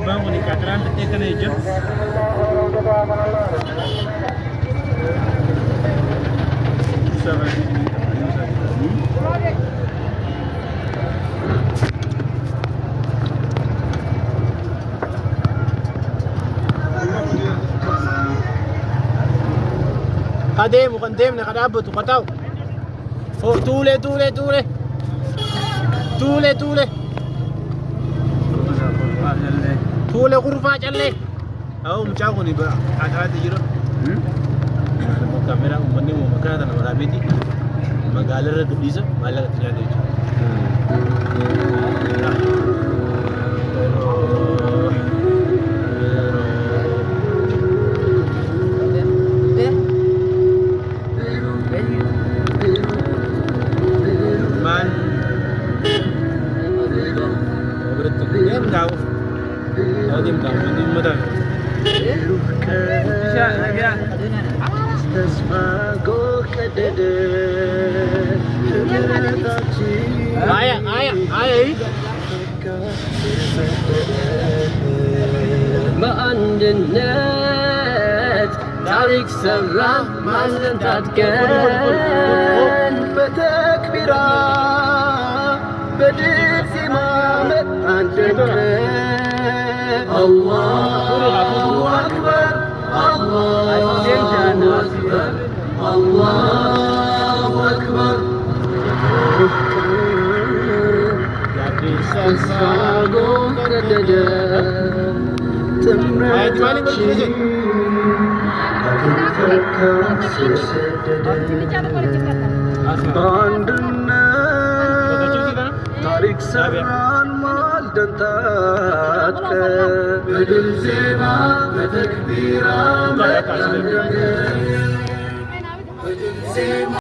gurbaan kun kakaraan tattee kana ija. Kadem, kadem nakadabot kataw. Oh, tule. Tule kurfa challe. Aw mucaa kun ba adaati jira. Kamera uummanni mu makana na waraabiti. Magaalarra guddiisa maallaqa itti nyaatee በአንድነት ታሪክ ሰራ ማንን ታጥቀን በተክቢራ በድል ዜማ መጣን ደምቀን አላሁ አክበር አላሁ አክበር አላሁ አክበር ተስፋጎ ቀደደ ትምረታችን አትፈካም ስሰደደ በአንድነት ታሪክ ሰራን ማልደን ታጥቀን በድል ዜማ በተክቢራ